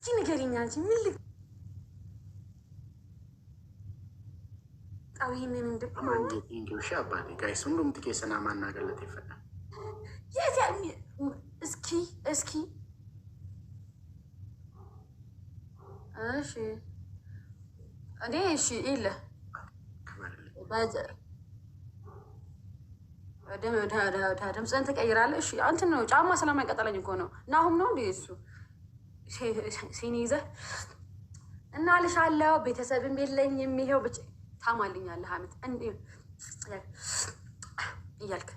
ንገሪኝ አንቺ ምን ልጣው ይሄንን እንደማንሽ አባቴ ጋይስ ሁሉም ትኬሰና ማናገለት ይፈናል እስኪ እሺ እኔ እሺ ይለ ድምፅህን ትቀይራለህ። እሺ አንተ ነው ጫማ ስለማይቀጠለኝ እኮ ነው። እና አሁን ነው እንዴ እሱ ሲኒ ይዘህ እና ልሻለሁ ቤተሰብም የለኝም ይሄው ብቻ ታማልኛለህ ሀሜት እያልክ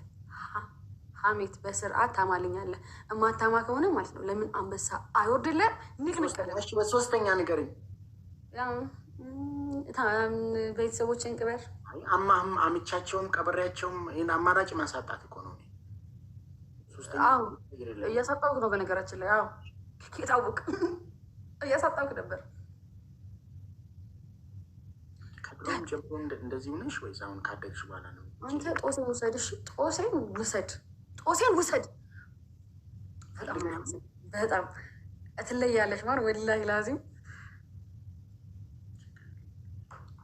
ሀሜት በስርዓት ታማልኛለህ። እማታማ ከሆነ ማለት ነው ለምን አንበሳ አይወርድልህ? ንቅንቅ በሶስተኛ ንገረኝ። ቤተሰቦችን ቅበር አምቻቸውም ቀበሬያቸውም ይህን አማራጭ ማሳጣት እኮ ነው። እያሳጣሁት ነው በነገራችን ላይ የታወቅ እያሳጣሁት ነበር። ከድሮም ጀምሮ እንደዚህ ሆነሽ ወይስ አሁን ካደግሽ በኋላ ነው? አንተ ጦሴን ውሰድ፣ እሺ ጦሴን ውሰድ። በጣም ትለያለሽ ማለት ወላሂ ላዚም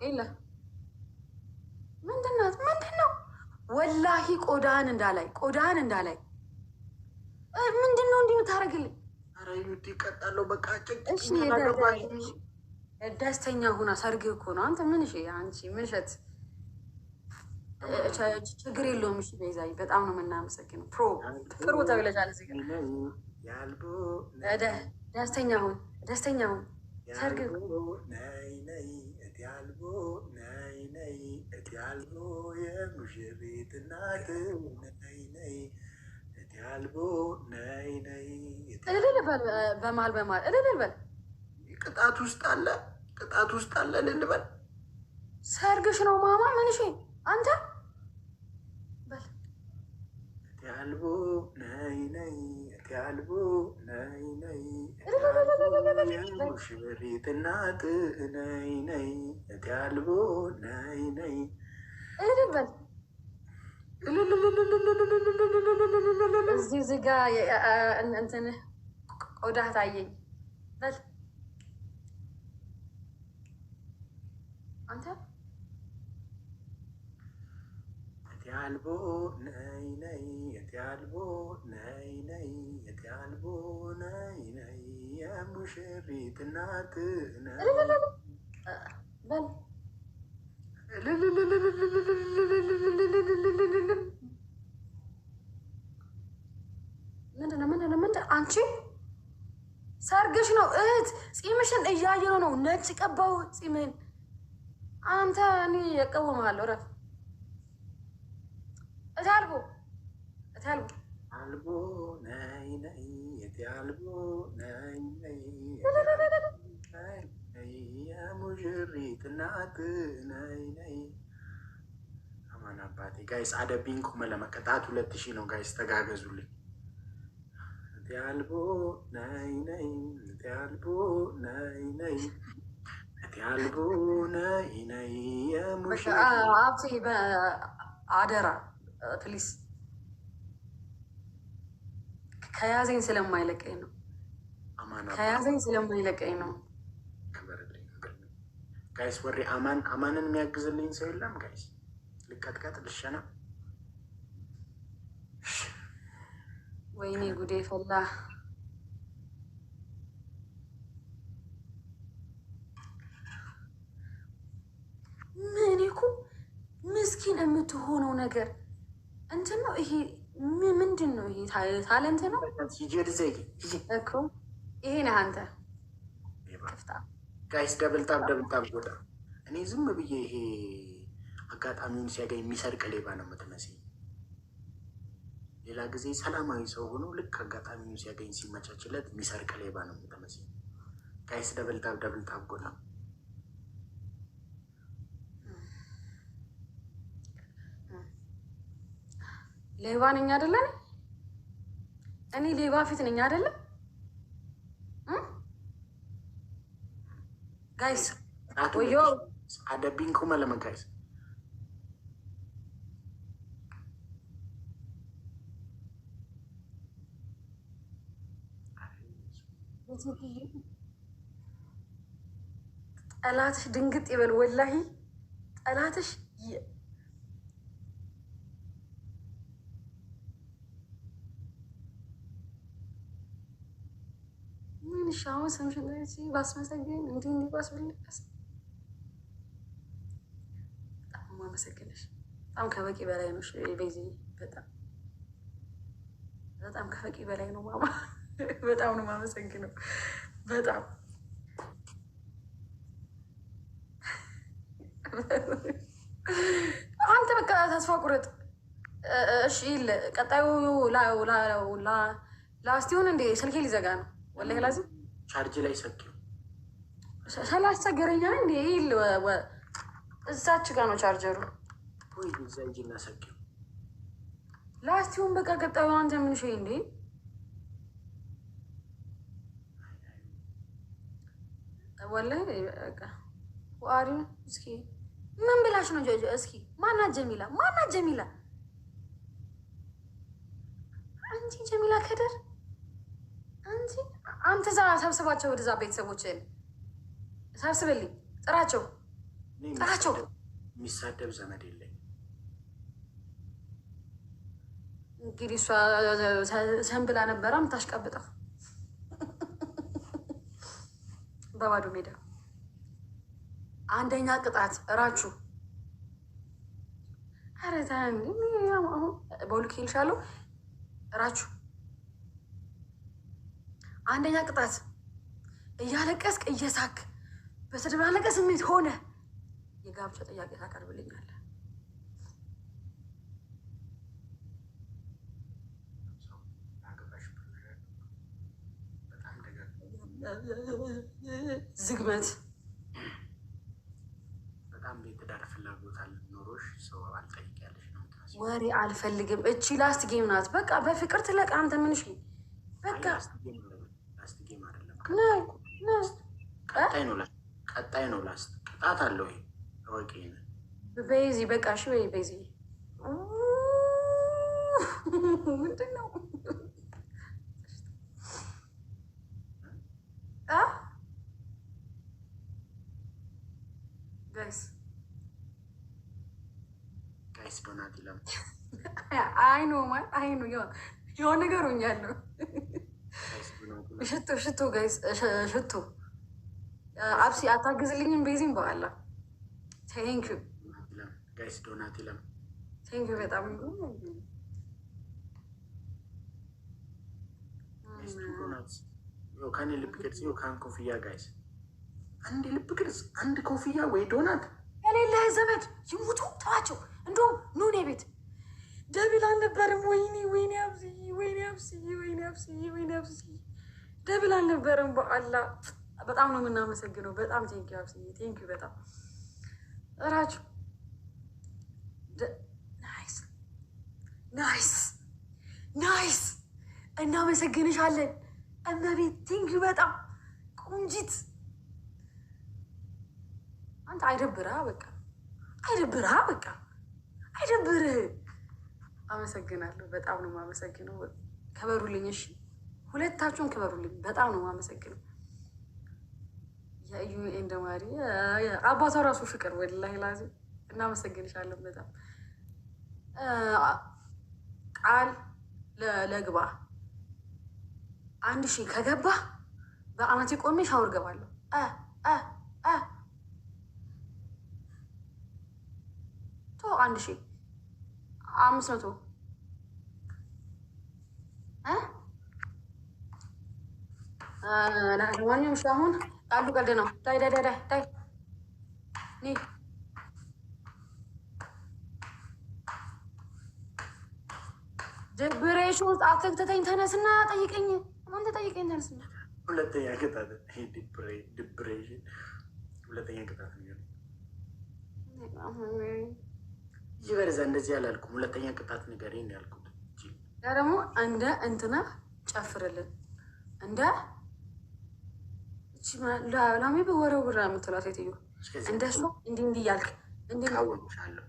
የለ ምንድን ነው ወላሂ ቆዳህን እንዳላይ ምንድን ነው እንዲህ የምታደርግልኝ? ኧረ ዩቲ እቀጣለሁ በቃ ደስተኛ ሁና ሰርግ እኮ ነው። አንተ ምን አንቺ ምንሸት ችግር የለውም። እሺ ቤዛዬ በጣም ነው የምናመሰግነው። ፕሮ ተብለሻል። እዚህ ደስተኛ ሁን ሰርግ ያልቦ ነይ ያልቦ የሙሽሪት እናት ነይ ያልቦ ነይ እልል በል በመሀል እልል በል። ቅጣት ውስጥ አለ እልል በል። ሰርግሽ ነው ማማ ምንሽ አንተ በል ያልቦ ነይ ያልቦ ነይ ሙሽሪት እናት ነይ ያልቦ ነይ እልል በል። እዚህ ጋ እንትን ቆዳህ ታየኝ በል አንተ ያልቦ ነይ ያልቦ ነይ ያልቦ ነይ የሙሽሪት እናት በል ምንድነው አንቺ ሰርግሽ ነው እህት። ፂምሽን እያየነው ነው። ነጭ ቀባው ፂምን አንተ እኔ እቀውምሃለሁ። ረፍ እታልቦ አልቦ ነይ ያልቦ ነይ የሙሽሪት እናት ነይ። አማን አባቴ ጋይስ አደቢን ኩመ ለመቀጣት 2000 ነው ጋይስ ተጋገዙልኝ። ያልቦ ነይ ያልቦ ነይ ያልቦ ነይ የሙሽሪት አደራ ፕሊስ ከያዘኝ ስለማይለቀኝ ነው። ጋይስ ወሬ አማንን የሚያግዝልኝ ሰው የለም ጋይስ። ልቀጥቀጥ ልሸና። ወይኔ ጉዴ ፈላ። ምን እኮ ምስኪን የምትሆነው ነገር እንትን ነው ይሄ። ምንድን ነው ይሄ? ታለንት ነው እኮ ይሄ ነህ አንተ። ጋይስ ደብልታብ ጎዳ። እኔ ዝም ብዬ ይሄ አጋጣሚውን ሲያገኝ የሚሰርቅ ሌባ ነው የምትመስኝ። ሌላ ጊዜ ሰላማዊ ሰው ሆኖ ልክ አጋጣሚውን ሲያገኝ ሲመቻችለት የሚሰርቅ ሌባ ነው የምትመስኝ። ጋይስ ደብልታብ ጎዳ። ሌባ ነኝ አይደለም? እኔ ሌባ ፊት ነኝ አይደለም? ጋይስ ወዮ አደቢን ኩመ ለመ ጋይስ ጠላትሽ ድንግጥ ይበል። ወላሂ ጠላትሽ ምን ሻውን ስምሽን ባስመሰግን እንዲህ ባስብልቀስ በጣም ማመሰግንሽ። በጣም ከበቂ በላይ ነው ቤዚ። በጣም ከበቂ በላይ ነው ማማ። በጣም ነው ማመሰግነው። በጣም አንተ በቃ ተስፋ ቁረጥ። እሺ ቀጣዩ ላስቲሆን እንዴ ስልኬ ሊዘጋ ነው። ወላሂ ላዚም ቻርጅ ላይ ሰኪው ስላስቸገረኛ እንዴ እዛች ጋ ነው ቻርጀሩ። ወይ እዛ ሂጂና ሰኪው ላስቲሆን በቃ ቀጣዩ አንተ ምን ሸይ እንዴ ወላሂ በቃ ዋሪ እስኪ ምን ብላሽ ነው? እስኪ ማናት ጀሚላ? ማናት ጀሚላ? አንቺ ጀሚላ ከደር አንቺ አንተ ዛ ሰብስባቸው፣ ወደዛ ቤተሰቦችን ሰብስብልኝ፣ ጥራቸው። የሚሳደብ ዘመድ የለኝ። እንግዲህ እሷ ሰንብላ ነበረ የምታሽቀብጠው በባዶ ሜዳ። አንደኛ ቅጣት እራችሁ አረታ በሁልክ ይልሻለሁ። እራችሁ አንደኛ ቅጣት እያለቀስክ እየሳክ በተደባለቀ ስሜት ሆነ የጋብቻ ጥያቄ ታቀርብልኛለህ። ዝግመት በጣም የትዳር ፍላጎት ኖሮሽ ሰው አልጠይቂያለሽ ነው። ወሬ አልፈልግም። እቺ ላስት ጌም ናት። በቃ በፍቅር ትለቅ። አንተ ምንሽ በቃ ላስት ጌም አይደለም፣ ቀጣይ ነው። ላስት ቅጣት አለው። ወቂ በዚ በቃ እሺ ወይ በዚ ምንድን ነው? ጋይስ ዶናት ይለም አይኑ የሆነ ነገር ሆኛለሁ። ሽቶ ጋይስ ሽቶ አብሲ አታግዝልኝም? ቤዚም በኋላ ቴንኪዩ ጋይስ ዶናት ይለም ቴንኪዩ በጣም ከኔ ልብ ቅርጽ ካን ኮፍያ ጋይስ አንድ ልብ ቅርጽ አንድ ኮፍያ ወይ ዶናት የሌለ ዘመድ ይሙቱ ተዋቸው። እንደውም ኑኔ ቤት ደብል አልነበረም። ወይኔ አብስዬ ደብል አልነበረም። በአላ በጣም ነው የምናመሰግነው። በጣም ቴንኪዩ አብስዬ ቴንኪዩ በጣም እራችሁ ናይስ እናመሰግንሻለን። እመቤት ቴንኪዩ በጣም ቁንጂት። አንተ አይደብርህ በቃ አይደብርህ። አመሰግናለሁ። በጣም ነው የማመሰግነው። ከበሩልኝ። እሺ ሁለታችሁን ክበሩልኝ። በጣም ነው የማመሰግነው። የእዩ እንደማሪ አባቷ ራሱ ፍቅር ወላሂ ላዚ እናመሰግንሻለን በጣም ቃል ለግባ 1000 ከገባ በአናቴ ቆሜ ሻወር ገባለሁ። ቶ 1500 ለማንኛውም እሺ አሁን ቃሉ ቀልድ ነው። ዳይ ድብሬሽን ውስጥ አትክተተኝ። ተነስና ጠይቀኝ። አንተ ጠይቀኝ። ተነስና ሁለተኛ ቅጣት ድብሬሽን ሁለተኛ ቅጣት ነው ይበርዛ። እንደዚህ አላልኩም። ሁለተኛ ቅጣት ንገረኝ ነው ያልኩት። ያ ደግሞ እንደ እንትና ጨፍርልን እንደ ላሜ በወረው ብራ የምትላት ሴትዮ እንደሱ እንዲህ እያልክ ካወንሻለሁ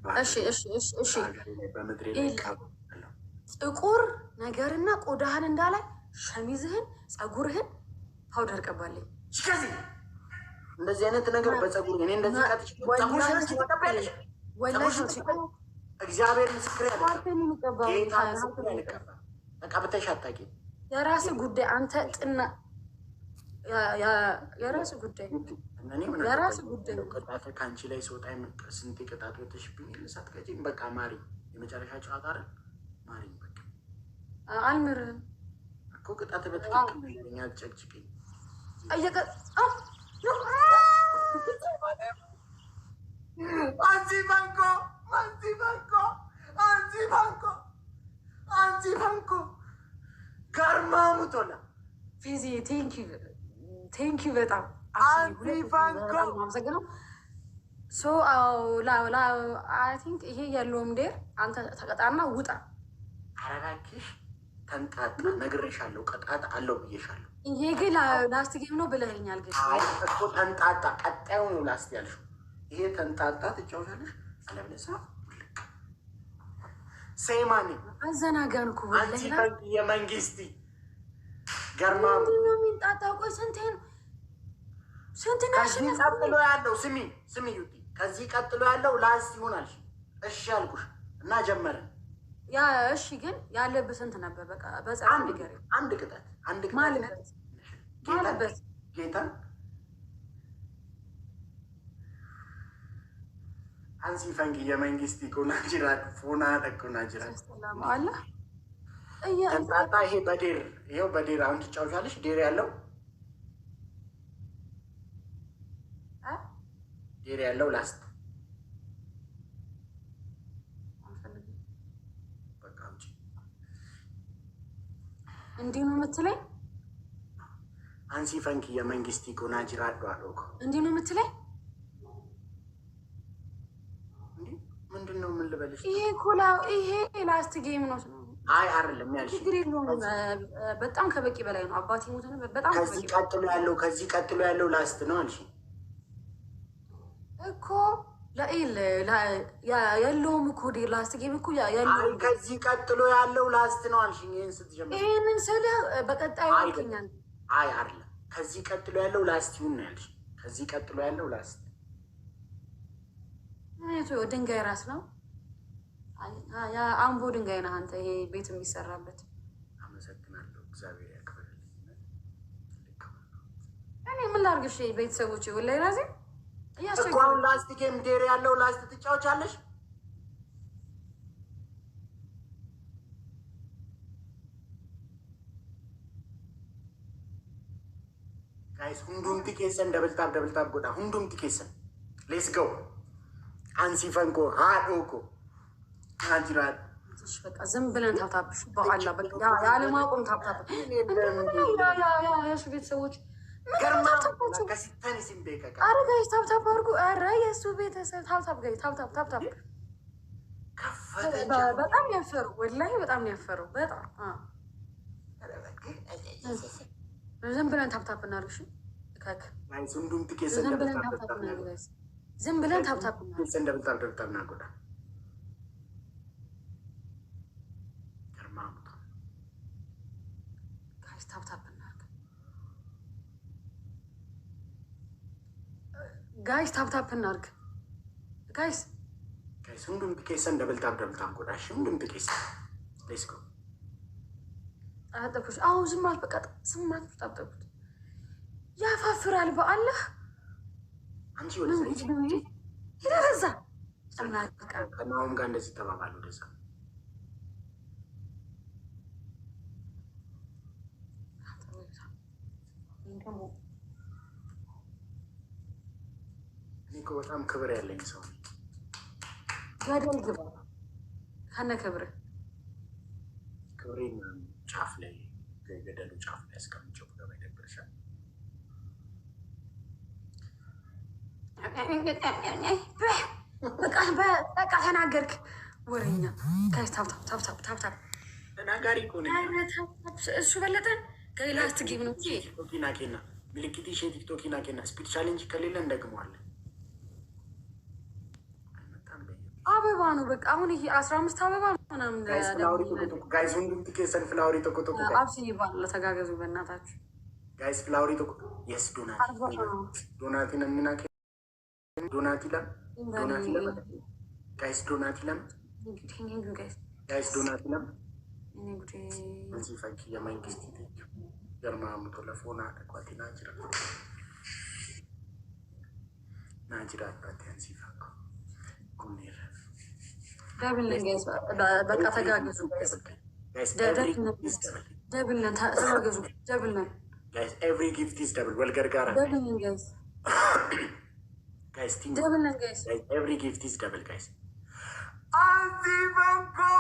እሺ በምድሬ ላይ ጥቁር ነገርና ቆዳህን እንዳላይ ሸሚዝህን፣ ፀጉርህን ፓውደር ቀባለኝ። ከዚህ እንደዚህ አይነት ነገር በፀጉር እኔ እንደዚህ እግዚአብሔር ምስክር ቀብተሽ አታውቂም። የራስህ ጉዳይ አንተ ጥና የራስህ ጉዳይ የራስህ ጉዳይ። ቅጣት ከአንቺ ላይ ስወጣ ስንት ቅጣት ወተሽብኝ ሳትቀጪኝ በቃ ማሪ የመጨረሻ ጨዋታ አይደል? ማሪ በቃ አልምርህም እኮ ቅጣት በትክክል ነገርኛ አልጨቅጭቅኝ ጋርማ ሙቶላ ፊዚ ቴንኪ በጣም አመሰግነው። አይ ቲንክ ይሄ ያለውም ዴር አንተ ተቀጣና ውጣ። ኧረ እባክሽ ተንጣጣ ነግሬሻለሁ። ቅጣት አለው ብዬሻለሁ። ይሄ ግን ላስት ጌም ነው ብለኸኛል። ግን እኮ ተንጣጣ ቀጣዩ ነው ላስት ያልሽው። ይሄ ተንጣጣ ትጫወታለሽ። አለብለሳ ሴማኒ አዘናጋን እኮ የመንግስቲ ገርማ ሚንጣጣ። ቆይ ስንቴ ነው ከዚህ ቀጥሎ ያለው ስሚ ዩቲ ከዚህ ቀጥሎ ያለው ላስት ይሆናል። እሺ አልኩሽ እና ጀመርን። ያ እሺ ግን ያለብህ ስንት ነበር? በቃ አንድ ቅጣት ማለበት ጌታን አንሲ ፈንግ የመንግስት ኮናጅራት ፎና ኮናጅራት አለ ተንጣጣ። ይሄ በዴር ይኸው በዴር አሁን ትጫወቻለሽ። ዴር ያለው ላስት እንዲህ ነው የምትለኝ? አንሲ ፈንክ የመንግስት ኮናጅራት ዷዶኮ እንዲህ ነው የምትለኝ? ምንድን ነው ምን ልበልሽ? ይሄ ላስት ጌም ነው። አይ አይደለም ያልሽ ችግር የለውም። በጣም ከበቂ በላይ ነው። አባቴ ሞተ ነበር። በጣም ከዚህ ቀጥሎ ያለው ላስት ነው አልሽ እኮ ያለውም እኮ ላስት ጌም እኮ ያለው ከዚህ ቀጥሎ ያለው ላስት ነው አልሽ። ይሄን ስትጀምር ይሄንን ስልህ በቀጣዩ ይገኛል። አይ አይደለም ከዚህ ቀጥሎ ያለው ላስት ይሁን ነው ያልሽ። ከዚህ ቀጥሎ ያለው ላስት ድንጋይ ራስ ነው። አምቦ ድንጋይ ነህ አንተ። ይሄ ቤት የሚሰራበት። አመሰግናለሁ። እግዚአብሔር ያክብርልኝ። እኔ ምን ላድርግሽ? ቤተሰቦች ወላሂ ራሴ እኮ አሁን ላስት ጌም ዴር ያለው ላስት ትጫወቻለሽ። ጋይስ ሁንዱምቲ ኬሰን ደብልታብ ጎዳ ሁንዱምቲ ኬሰን ሌስ ጎ አንሲ ፈንኮ ሃዶኮ አጅራት በቃ ዝም ብለን ታብታብሽ በኋላ በቃ ያለማቆም ታብታብ የሱ ቤተሰቦች ኧረ ጋይስ ታብታብ አድርጉ። ኧረ የእሱ ቤተሰብ ታብታብ ጋይስ ታብታብ በጣም ያፈሩ ወላሂ በጣም ያፈሩ። በጣም ዝም ብለን ታብታብ እናድርግ። ዝም ብለን ታብታብ እናጎዳ ጋይስ ታፕታፕ እናድርግ። ጋይስ ሁንዱም ኬሰን ደብልታብ ጎዳሽ ሁንዱም ኬሰ ሌስ ጎ አጠብኩሽ። አሁ ዝማት በቃ ዝማት ታብጠቡት ያፋፍራል። በአላህ አንቺ ወደዛ ይረዛ ከናሁም ጋር እንደዚህ ተባባሉ። ወደዛ እኔ እኮ በጣም ክብር ያለኝ ሰው ገደል ግባ ከነ ክብር ክብሬን ጫፍ ላይ ገደሉ ጫፍ ላይ አስቀምጬው ገባ ይደብርሻል። በቃ ተናገርክ ወሬኛ። ጋይስ ታብታብ ተናጋሪ እኮ ነኝ። እሱ በለጠን ከሌላስት ጌም ነው ቲክቶኪና ኬና ምልክት ሼ ቲክቶኪና ኬና ስፒድ ቻሌንጅ ከሌለ እንደግመዋለን። አበባ ነው በቃ አሁን ይሄ 15 አበባ ምናምን ጋይስ ሁንዱም ትኬሰን ፍላወሪ ተቆጥቁ አብሽን ይባል ለተጋገዙ በእናታችሁ ጋይስ ፍላወሪ ተቆ የስ ዶናቲ ነምና ዶናቲ ለም ጋይስ ዶናቲ ለም ጋይስ ዶናቲ ለም እዚህ ፈንኪ የመንግስት ገርማ ሙቶ ለፎና ተቋቲ ናጅራ ናጅራ ፓቲያንሲ ፈንኮ ኩኔር ደብል ጋይስ በቃ ተጋገዙ ደብል ተጋገዙ ደብል guys every gift is double well gargara double guys guys think double guys every gift is double guys anti banco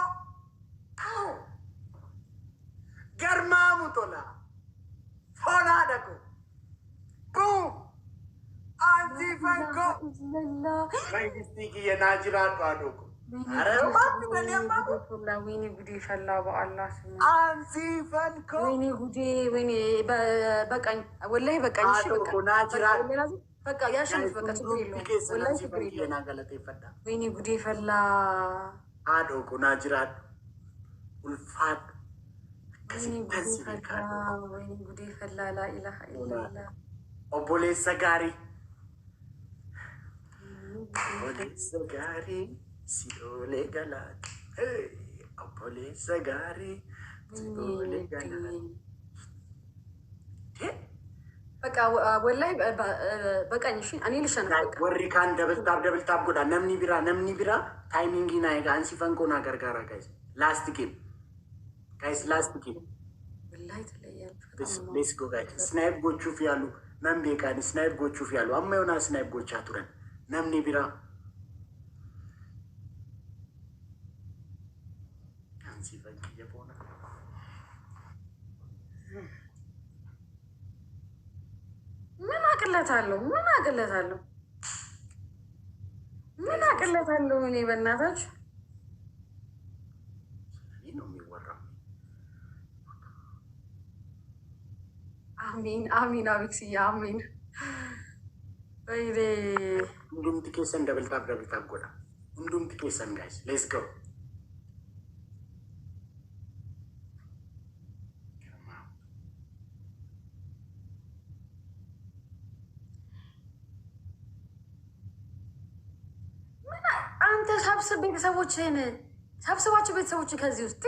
garma mutola fona dako boom anti banco my mistake ye najira adoko ወይኔ ጉዴ ፈላ በአላህ ስም አንዚ ፈንኮ ወይኔ ጉዴ ወይኔ በቃኝ ወላሂ በቃኝ እሺ በቃ ያሸንፍ በቃ ችግር የለውም ወላሂ ችግር የለውም ወይኔ ጉዴ ፈላ አዶኮ ናጅራ ኡልፋት ወይኔ ጉዴ ፈላ ላኢላሀ ኢላላህ ኦቦሌሰ ጋሪ ኦቦሌሰ ጋሪ ሲኦሌ ገላት ኦፖሌሰ ጋሪ ሲኦሌ ገላት በቃ ወላሂ በቃኝ እሺ እኔ ልሸነፍ በቃ ወሪ ካን ደብልታብ ጎዳ ነምኒ ቢራ ታይሚንግ ናይጋ አንሲ ፈንኮና ገርጋራ ጋይስ ላስት ጌም ወላሂ ተለያችሁ ሌትስ ጎ ጋይስ ስናይፕ ጎቹፍ ያሉ መንቤካን ስናይፕ ጎቹፍ ያሉ አማዩና ስናይፕ ጎቻ ቱረን ነምኒ ቢራ ምን አቅለታለሁ እኔ በእናታችሁ ነው የሚወራው አሚን አቢክስያ አሚን ወይኔ ሁንዱም ትኬሰን ደብልታብ ጎዳ ሁንዱም ትኬሰን ጋይስ ሌትስ ጎ አንተ ሰብስባቸው ቤተሰቦችን ከዚህ ውስጥ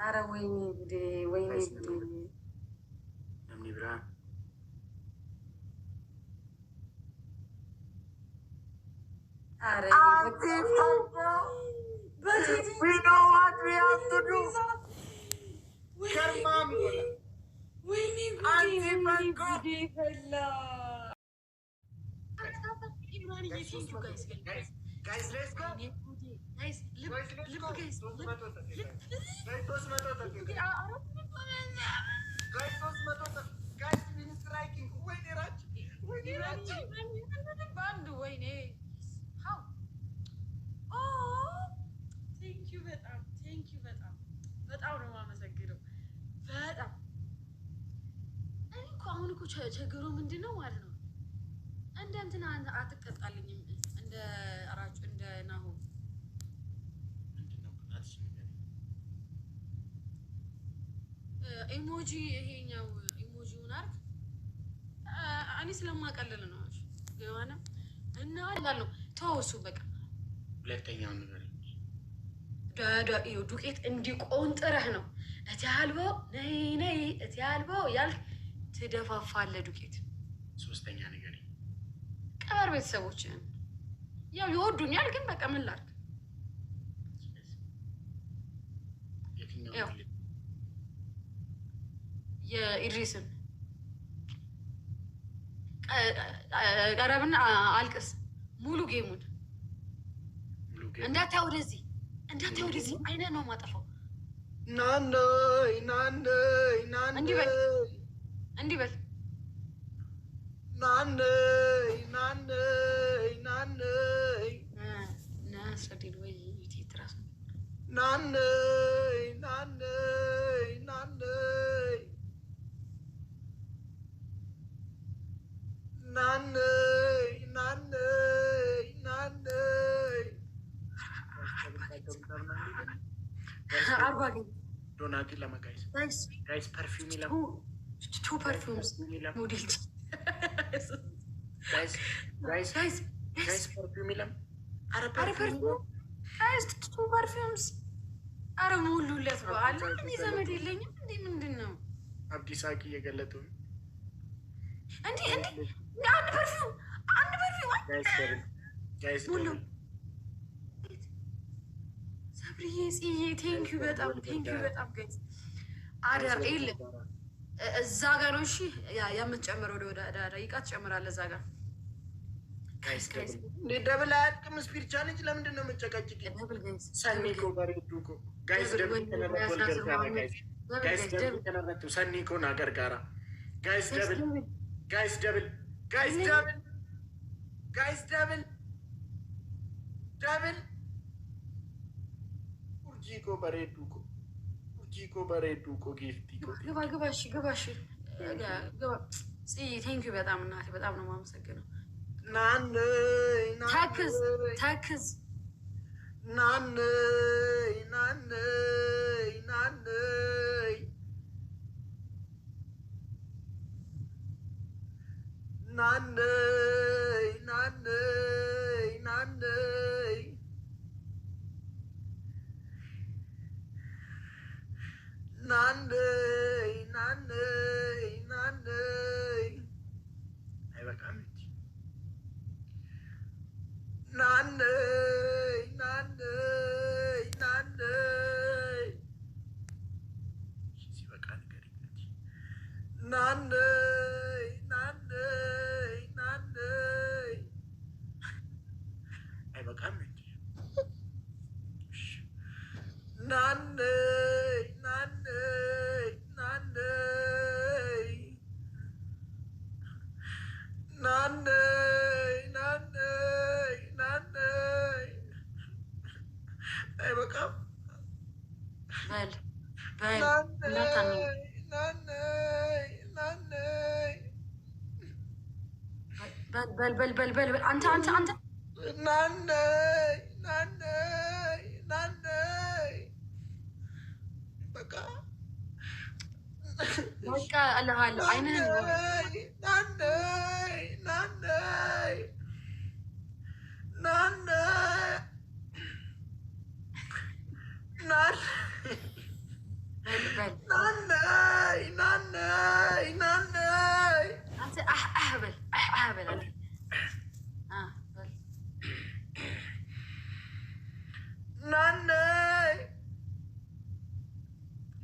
አረ ወይኔ ጉዴ ወይኔ ጉዴ ነምኒ ብራ አረ we know what we have to do ከርማም ወይኔ ጉዴ ፈላ guys let's go guys በጣም ነው የማመሰግነው። በጣም እኔ እኮ አሁን እኮ ችግሩ ምንድን ነው ማለት ነው እንደ እንትና አትቀጣልኝም እንደ አራጩ እንደ ናሁ ኢሞጂ ይሄኛው ኢሞጂውን አርግ እኔ ስለማቀልል ነው ገባና እና አላለው ተወሱ በቃ ሁለተኛው ነገር ዱቄት እንዲቆንጥረህ ነው እቲ አልቦ ነይ እቲ አልቦ ያልክ ትደፋፋለህ ዱቄት። ሶስተኛ ነገር ቀበር ቤተሰቦችን ያው ይወዱኛል፣ ግን በቃ ምን ላድርግ? የኢድሪስን ቀረብና አልቅስ ሙሉ ጌሙን እንዳታይ ወደዚህ አይነት ነው ማጠፋው። እንዲህ በል አስረዲን ወይ ዩቲዩብ ትራስ ናነይ ናነይ ናነይ ናነይ ናነይ ናነይ አርባ ግን ዶናቲ ለመጋይስ ጋይስ ፐርፊውም ይላል ቱ ፐርፊውምስ ሞዴል ጋይስ ፐርፊውም ይላል አረ ፐርፊውም ጋይስ ቱ ፐርፊውምስ አረ ሙሉለት በኋላ እኔ ዘመድ የለኝም እንዴ ምንድን ነው አብዲስ አቂ እየገለጡ እንዴ አንድ ፐርፊውም ጋይስ ሙሉ ሰብሪዬ ጽዬ ቴንኪዩ በጣም ጋይስ አደር ይል እዛ ጋር ነው እሺ የምትጨምረው ወደ ደቂቃ ትጨምራለህ እዛ ጋር ደብል አያልቅም ስፒድ ቻሌንጅ ለምንድን ነው የምጨቀጭቅ ሰኒኮ በሬዱኮ ጋይስ ደብል ተነረቱ ሰኒኮ ናገር ጋራ ጋይስ ደብል urjiiko bareeduko ጊፍቲኮ ግባ እሺ ቴንኪዩ በጣም እናቴ በጣም ነው የማመሰግነው ናነይ ታክዝ ናነይ ናነይ ናነይ ናነይ ናነይ ናነይ ናነይ ናነይ ናነይ አይበቃም እንጂ ናነይ ናነይ ናነይ ሲበቃ ንገሪኝ እንጂ ናነይ ናነይ ናነይ አይበቃም እንጂ ናነይ ናነይ ናነይ ናነይ ናነይ ናነይ አይበቃም በል ናነይ ናነይ ናነይ በል አንተ ናነይ ናነይ ናነይ በቃ እልሃለሁ አይንህን ናነይ ናነይ ናነይ ናነይ ናነይ ናነይ አንተ በል ናነይ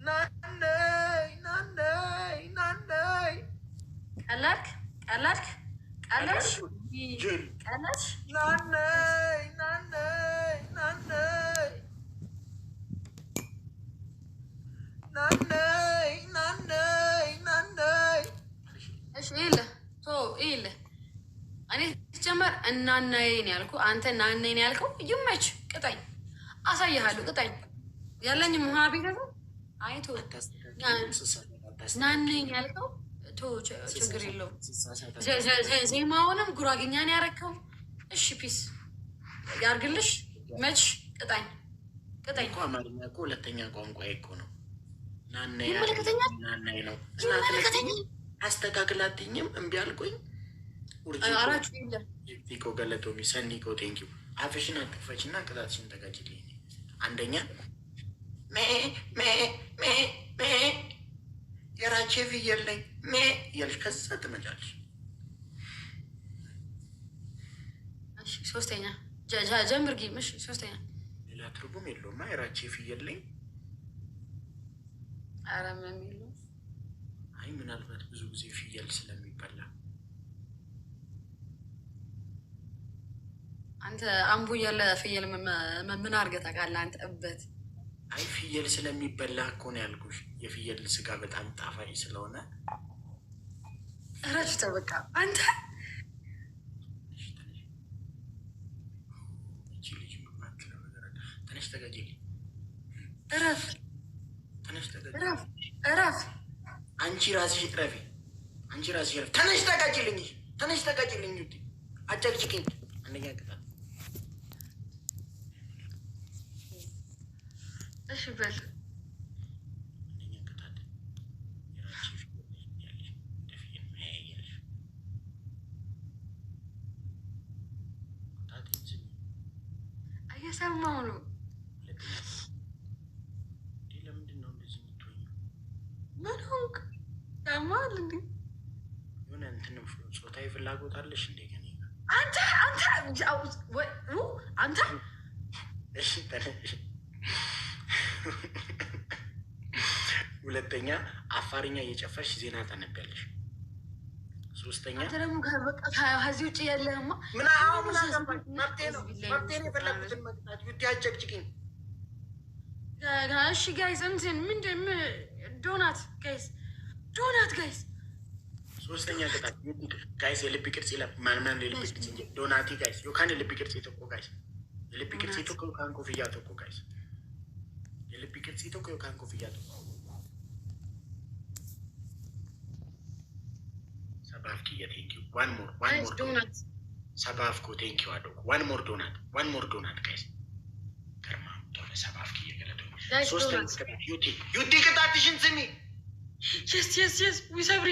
ናነይ ናነይ ናነይ ቀለድክ ናነይ ናነይ ናነይ ናነይ ናነይ ናነይ እሺ ይኸውልህ እኔ ሲጀመር እናናዬን ያልኩ አንተ ናነይን ያልከው ይመች ቅጠኝ አሳይሃለሁ ቅጠኝ ያለኝ ሙሃ ቢገዛ አይቶ ናነይን ያልከው ችግር የለውም ዜማውንም ጉራጌኛን ያረከው እሺ ፒስ ያርግልሽ መች ቅጠኝ እኮ አማርኛ እኮ ሁለተኛ ቋንቋ እኮ ነው ይመለከተኛል ናነይ ነው ይመለከተኛል አስተካክላትኝም እምቢ አልኩኝ አራችሁ የለም ቲኮ ገለቶሚ ሰኒኮ ቴንኪው አፍሽን አትክፈችና ቅጣትሽን ተጋጭልኝ አንደኛ የራቼ ፍየል ነኝ እያልሽ ከዛ ትመጫለሽ ሶስተኛ ጀምር ጊምሽ ሶስተኛ ሌላ ትርጉም የለውማ የራቼ ፍየል ነኝ ኧረ ምንም የለውም አይ ምናልባት ብዙ ጊዜ ፍየል ስለሚበላ አንተ አምቦ እያለ ፍየል ምን አድርገህ ታውቃለህ? አንተ እበት አይ ፍየል ስለሚበላ እኮ ነው ያልኩሽ። የፍየል ስጋ በጣም ጣፋጭ ስለሆነ ረጅተ በቃ አንተ እቺ ልጅ ምባት ተነሽ ተቀጭልኝ። እረፍ ተነሽ ተቀጭልኝ። እረፍ እረፍ። አንቺ ራስሽ እረፊ። አንቺ ራስሽ እረፊ። ተነሽ ተቀጭልኝ። ተነሽ ተቀጭልኝ። ዩቲ አጨቅጭቅኝ። አንደኛ ቅጣት። እሺ በል አንደኛ ቅጣት የራስሽ ያለሽ ደፊን ያያለሽ ቅጣት እንጂ እየሰማሁ ነው። ለምንድን ነው እንደዚህ የምትሆኝ? ምን ሆንክ? ያማል እንዴ? የሆነ እንትንም ጾታዊ ፍላጎት አለሽ እንዴ? ከኔ አንተ እሺ ተነሽ። ሁለተኛ አፋርኛ እየጨፈርሽ ዜና ታነቢያለሽ። ሶስተኛ አንተ ደግሞ ከዚህ ውጭ ያለህማ ምን መብቴ ነው የፈለጉትን መቅጣት። ዩቲ አጨቅጭቅኝ። እሺ ጋይስ እንትን ምንድን ዶናት ጋይስ ሶስተኛ ቅጣት ጋይስ የልብ ቅርጽ ይላል። ማንማን የልብ ቅርጽ እንጂ ዶናቲ ጋይስ ዮካን የልብ ቅርጽ የተቆ ጋይስ የልብ ቅርጽ የተቆ ዮካን ኮፍያ ተቆ ጋይስ የልብ ቅርጽ የተቆ ዮካን ኮፍያ ተቆ ሰባፍኪ ቴንክ ዩ ዋን ሞር ዶናት ሰባፍኮ ቴንክ ዩ አዶ ዋን ሞር ዶናት ጋይስ ከርማ ቶሎ ሰባፍኪ የገለደ ሶስተኛ ቅጣት ዩቲ ቅጣትሽን ስሚ። የስ ዊሰብሪ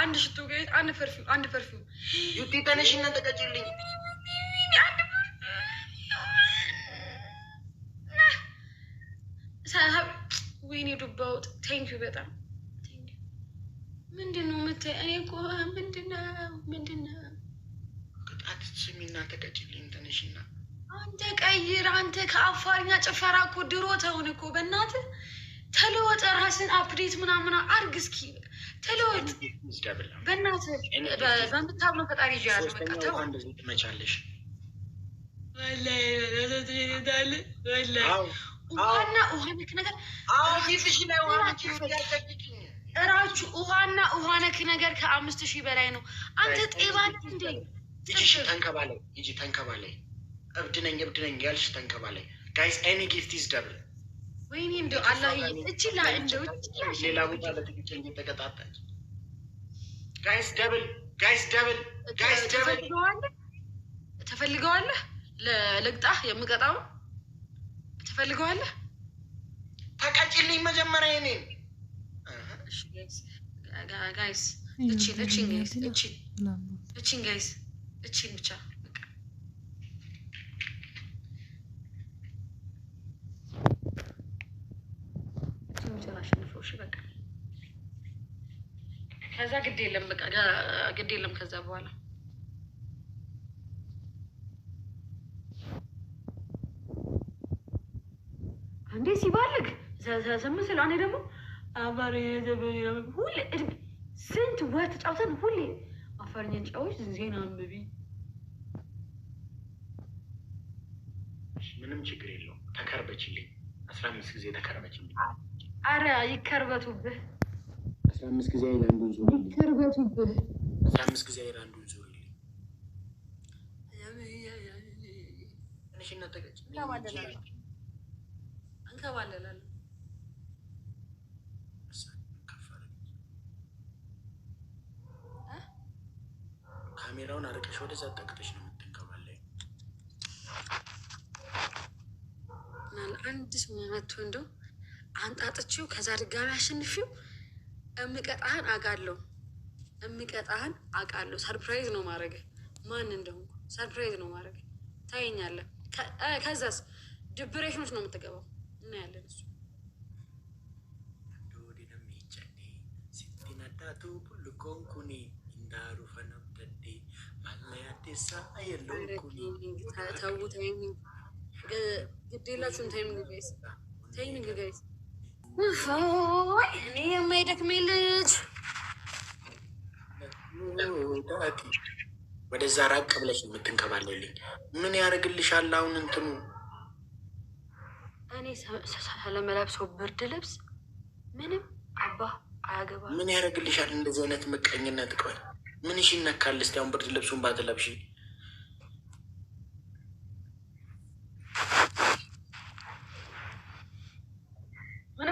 አንድ ሽቶ ጋይስ አንድ ፐርፊውም ዩቲ ተነሽና ተቀጭልኝ። ወይኔ ዱባውት ቴንክ ዩ በጣም ምንድን ነው የምታይ? እኔ እኮ ምንድን ነው ቅጣት ስሚና ተቀጭልኝ። ተነሽና አንተ ቀይር። አንተ ከአፋርኛ ጭፈራ እኮ ድሮ ተውን እኮ በእናትህ ተለወጠ። ራስን አፕዴት ምናምን አርግ እስኪ ተለወጥ በእናትህ። በምታምነው ፈጣሪ ይዣል። በቃ ተው እንደዚህ ትመቻለሽ። ውሃና ውሃ ነክ ነገር እራችሁ ውሃና ውሃ ነክ ነገር ከ5000 በላይ ነው። አንተ ጤባን እንዴ ተንከባላይ እንጂ ተንከባላይ። እብድ ነኝ ያልሽ ተንከባላይ። ጋይስ ኤኒ ጊፍት ኢዝ ደብል። ወይኔ እንደው አላህ እችላ እንደው ሌላ ቦታ ለትክክል እየተቀጣጣች ጋይስ ደብል ተፈልገዋለህ። ለልቅጣህ የምቀጣው ተፈልገዋለህ። ተቀጭልኝ መጀመሪያ የኔን ጋይስ እቺን ጋይስ እቺን ብቻ አሸንፈው። እሺ በቃ ከዛ ግድ የለም በቃ ግድ የለም። ከዛ በኋላ እንዴ ሲባልግ ዘመሰለ እኔ ደግሞ አፋር ሁሌ ስንት ወር ተጫውተን ሁሌ አፋርኛ ጫዎች ዜና አንብቢ። ምንም ችግር የለውም። ተከርበችልኝ 15 ጊዜ ተከርበችልኝ። አረ ይከርበቱብህ 15 ጊዜ አይላንዱን ዙር ይከርበቱብህ 15 ጊዜ አይላንዱን ዙር ትንሽና ተቀጭ እንከባለላለን። ካሜራውን አርቀሽ ወደዛ ጠቅተሽ ነው የምትንከባለኝ። አንድ ሰው መቶ እንደው አንጣጥቼው ከዛ ድጋሚ አሸንፊው እምቀጣህን አውቃለሁ። ሰርፕራይዝ ነው ማድረግ። ማን እንደሆንኩ ሰርፕራይዝ ነው ማድረግ። ታየኛለህ። ከዛስ ዲፕሬሽኖች ነው የምትገባው። እናያለን። እሱ ሲቲናዳቱ ቡልኮንኩኒ እንዳሩፈነ ተው ግድ የላችሁም። ታይሚንግ ጋይስ እኔ የማይደክመኝ ልጅ ወደዛ ራቅ ብለሽ የምትንከባለልኝ ምን ያደርግልሻል? አሁን እንትኑ እኔ ስለመለብሰው ብርድ ልብስ ምንም አባ አያገባ። ምን ያደርግልሻል? እንደዚህ አይነት ምቀኝነት ቆይ ምንሽ ይነካል? እስኪ አሁን ብርድ ልብሱን ባትለብሺ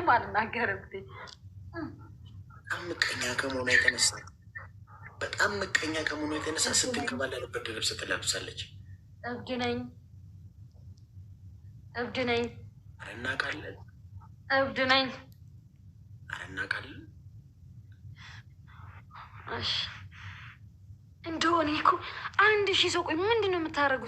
ምንም አልናገርም። በጣም ምቀኛ ከመሆኗ የተነሳ በጣም ምቀኛ ከመሆኗ የተነሳ ስትንከባለልበት ልብስ ትለብሳለች። እብድ ነኝ እብድ ነኝ። ኧረ እናውቃለን። እብድ ነኝ። ኧረ እናውቃለን። እንደው እኔ እኮ 1000 ሰው ቆይ ምንድን ነው የምታደርጉት?